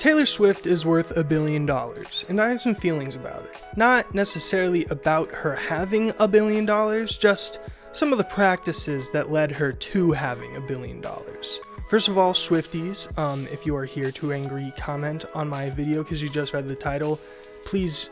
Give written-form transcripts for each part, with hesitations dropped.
Taylor Swift is worth $1 billion, and I have some feelings about it. Not necessarily about her having $1 billion, just some of the practices that led her to having $1 billion. First of all, Swifties, if you are here to angry comment on my video because you just read the title, please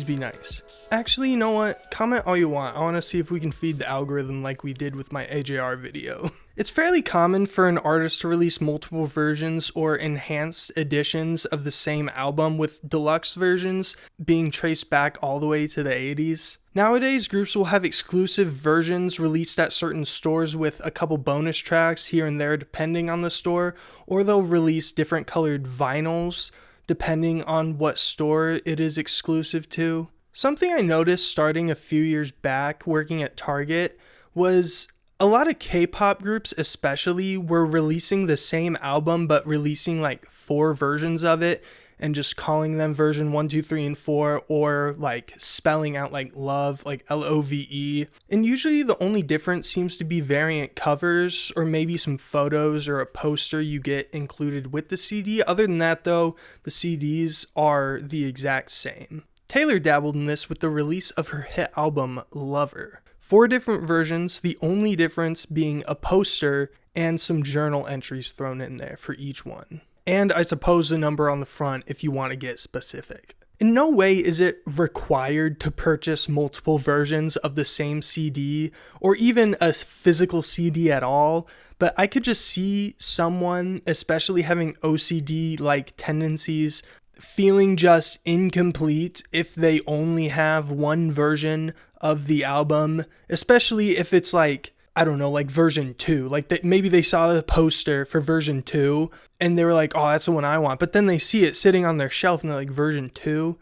be nice. Actually, you know what? Comment all you want. I want to see if we can feed the algorithm like we did with my AJR video. It's fairly common for an artist to release multiple versions or enhanced editions of the same album, with deluxe versions being traced back all the way to the 80s. Nowadays, groups will have exclusive versions released at certain stores with a couple bonus tracks here and there depending on the store, or they'll release different colored vinyls depending on what store it is exclusive to. Something I noticed starting a few years back working at Target was a lot of K-pop groups especially were releasing the same album but releasing like 4 versions of it and just calling them version 1, 2, 3, and 4, or like spelling out like love, like L-O-V-E. And usually the only difference seems to be variant covers or maybe some photos or a poster you get included with the CD. Other than that though, the CDs are the exact same. Taylor dabbled in this with the release of her hit album, Lover. 4 different versions, the only difference being a poster and some journal entries thrown in there for each one. And I suppose a number on the front if you want to get specific. In no way is it required to purchase multiple versions of the same CD or even a physical CD at all, but I could just see someone, especially having OCD-like tendencies, feeling just incomplete if they only have one version of the album, especially if it's like, I don't know, like version 2. Like maybe they saw the poster for version 2 and they were like, oh, that's the one I want. But then they see it sitting on their shelf and they're like, version 2?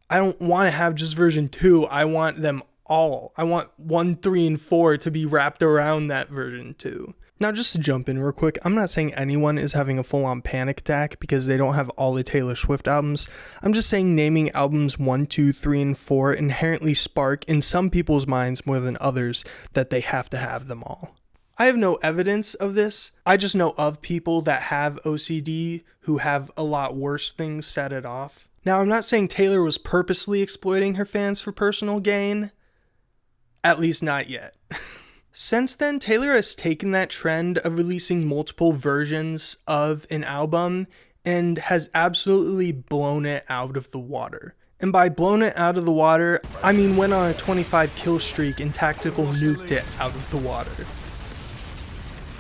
I don't want to have just version 2. I want them all. I want 1, 3, and 4 to be wrapped around that version 2. Now, just to jump in real quick, I'm not saying anyone is having a full-on panic attack because they don't have all the Taylor Swift albums. I'm just saying naming albums 1, 2, 3, and 4 inherently spark in some people's minds more than others that they have to have them all. I have no evidence of this. I just know of people that have OCD who have a lot worse things set it off. Now, I'm not saying Taylor was purposely exploiting her fans for personal gain. At least not yet. Since then, Taylor has taken that trend of releasing multiple versions of an album and has absolutely blown it out of the water. And by blown it out of the water, I mean went on a 25 kill streak and tactical nuked it out of the water.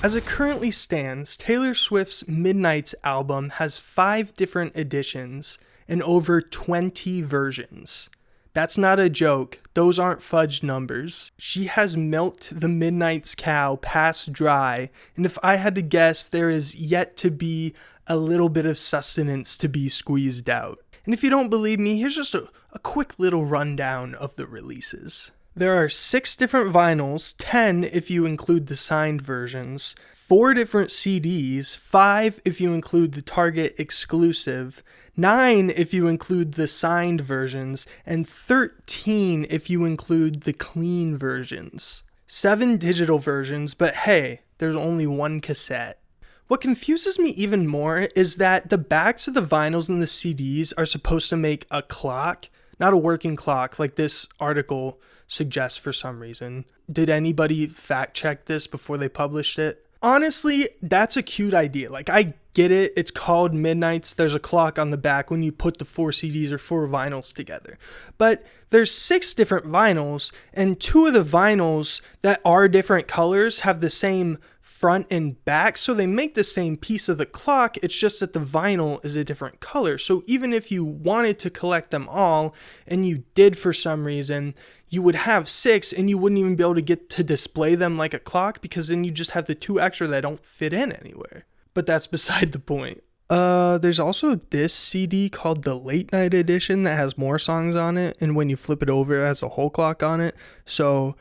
As it currently stands, Taylor Swift's Midnights album has 5 different editions and over 20 versions. That's not a joke. Those aren't fudged numbers. She has milked the Midnights cow past dry, and if I had to guess, there is yet to be a little bit of sustenance to be squeezed out. And if you don't believe me, here's just a quick little rundown of the releases. There are 6 different vinyls, 10 if you include the signed versions, 4 different CDs, 5 if you include the Target exclusive, 9 if you include the signed versions, and 13 if you include the clean versions. 7 digital versions, but hey, there's only 1 cassette. What confuses me even more is that the backs of the vinyls and the CDs are supposed to make a clock, not a working clock like this article suggests for some reason. Did anybody fact check this before they published it? Honestly, that's a cute idea. Like, I get it. It's called Midnights. There's a clock on the back when you put the 4 CDs or 4 vinyls together. But there's 6 different vinyls, and 2 of the vinyls that are different colors have the same front and back, so they make the same piece of the clock. It's just that the vinyl is a different color. So even if you wanted to collect them all, and you did for some reason, you would have 6 and you wouldn't even be able to get to display them like a clock, because then you just have the 2 extra that don't fit in anywhere. But that's beside the point. There's also this CD called the Late Night Edition that has more songs on it, and when you flip it over, it has a whole clock on it. So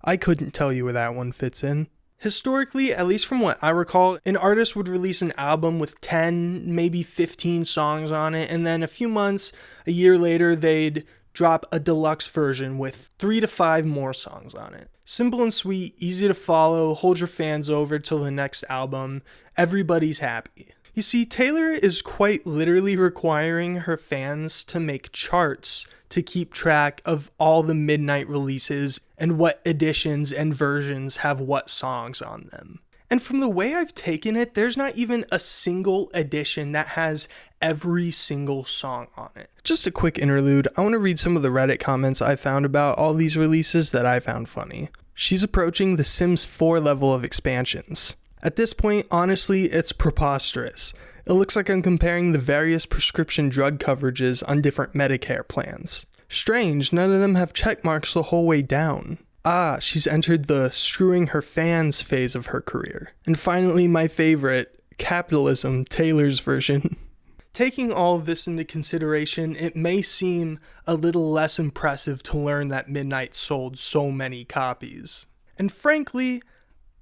I couldn't tell you where that one fits in. Historically, at least from what I recall, an artist would release an album with 10, maybe 15 songs on it, and then a few months, a year later, they'd drop a deluxe version with 3 to 5 more songs on it. Simple and sweet, easy to follow, hold your fans over till the next album. Everybody's happy. You see, Taylor is quite literally requiring her fans to make charts to keep track of all the midnight releases and what editions and versions have what songs on them. And from the way I've taken it, there's not even a single edition that has every single song on it. Just a quick interlude, I want to read some of the Reddit comments I found about all these releases that I found funny. She's approaching the Sims 4 level of expansions. At this point, honestly, it's preposterous. It looks like I'm comparing the various prescription drug coverages on different Medicare plans. Strange, none of them have check marks the whole way down. Ah, she's entered the screwing her fans phase of her career. And finally, my favorite, capitalism, Taylor's version. Taking all of this into consideration, it may seem a little less impressive to learn that Midnight sold so many copies. And frankly,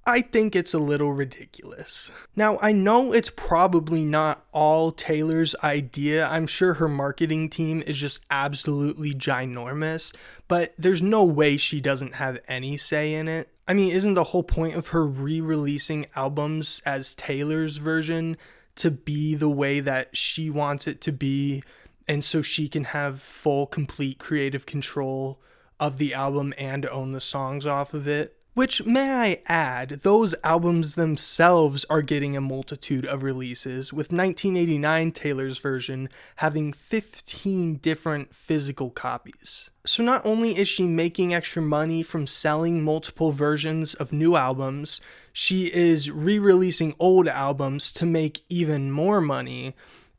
I think it's a little ridiculous. Now, I know it's probably not all Taylor's idea. I'm sure her marketing team is just absolutely ginormous, but there's no way she doesn't have any say in it. I mean, isn't the whole point of her re-releasing albums as Taylor's version to be the way that she wants it to be, and so she can have full, complete creative control of the album and own the songs off of it? Which, may I add, those albums themselves are getting a multitude of releases, with 1989 Taylor's version having 15 different physical copies. So not only is she making extra money from selling multiple versions of new albums, she is re-releasing old albums to make even more money,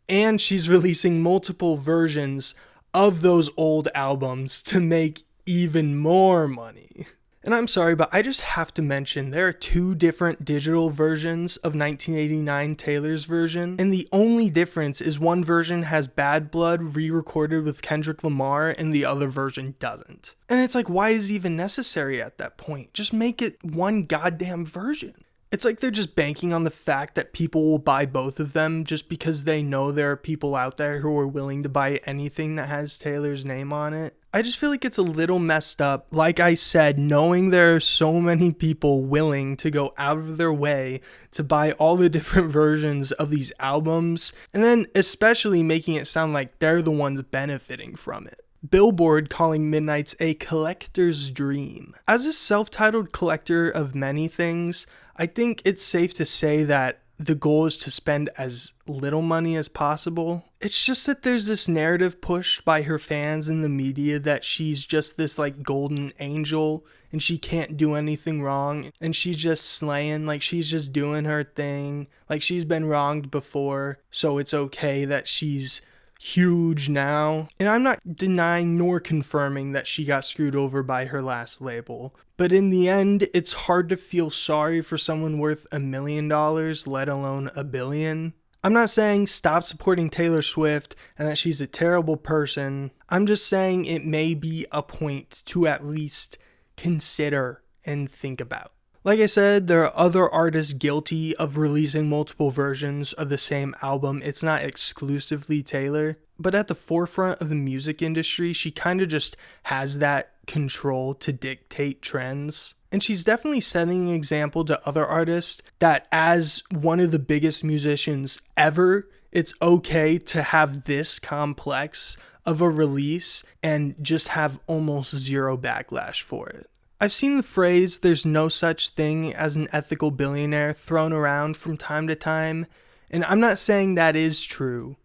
and she's releasing multiple versions of those old albums to make even more money. And I'm sorry, but I just have to mention there are two different digital versions of 1989 Taylor's version, and the only difference is one version has Bad Blood re-recorded with Kendrick Lamar and the other version doesn't. And it's like, why is it even necessary at that point? Just make it one goddamn version. It's like they're just banking on the fact that people will buy both of them just because they know there are people out there who are willing to buy anything that has Taylor's name on it. I just feel like it's a little messed up. Like I said, knowing there are so many people willing to go out of their way to buy all the different versions of these albums, and then especially making it sound like they're the ones benefiting from it. Billboard calling Midnight's a collector's dream. As a self-titled collector of many things, I think it's safe to say that the goal is to spend as little money as possible. It's just that there's this narrative pushed by her fans and the media that she's just this like golden angel and she can't do anything wrong and she's just slaying, like she's just doing her thing, like she's been wronged before, so it's okay that she's huge now. And I'm not denying nor confirming that she got screwed over by her last label, but in the end, it's hard to feel sorry for someone worth $1 million, let alone $1 billion. I'm not saying stop supporting Taylor Swift and that she's a terrible person. I'm just saying it may be a point to at least consider and think about. Like I said, there are other artists guilty of releasing multiple versions of the same album. It's not exclusively Taylor, but at the forefront of the music industry, she kind of just has that control to dictate trends. And she's definitely setting an example to other artists that as one of the biggest musicians ever, it's okay to have this complex of a release and just have almost zero backlash for it. I've seen the phrase, "there's no such thing as an ethical billionaire," thrown around from time to time, and I'm not saying that is true,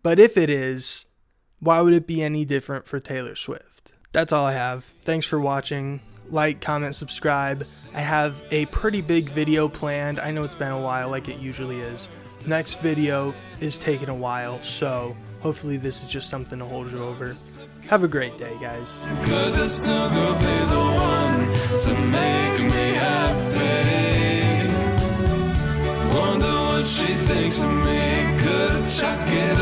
but if it is, why would it be any different for Taylor Swift? That's all I have. Thanks for watching. Like, comment, subscribe. I have a pretty big video planned. I know it's been a while like it usually is. Next video is taking a while, so hopefully this is just something to hold you over. Have a great day, guys. Could this new girl be the one to make me happy? Wonder what she thinks of me. Could I chuck it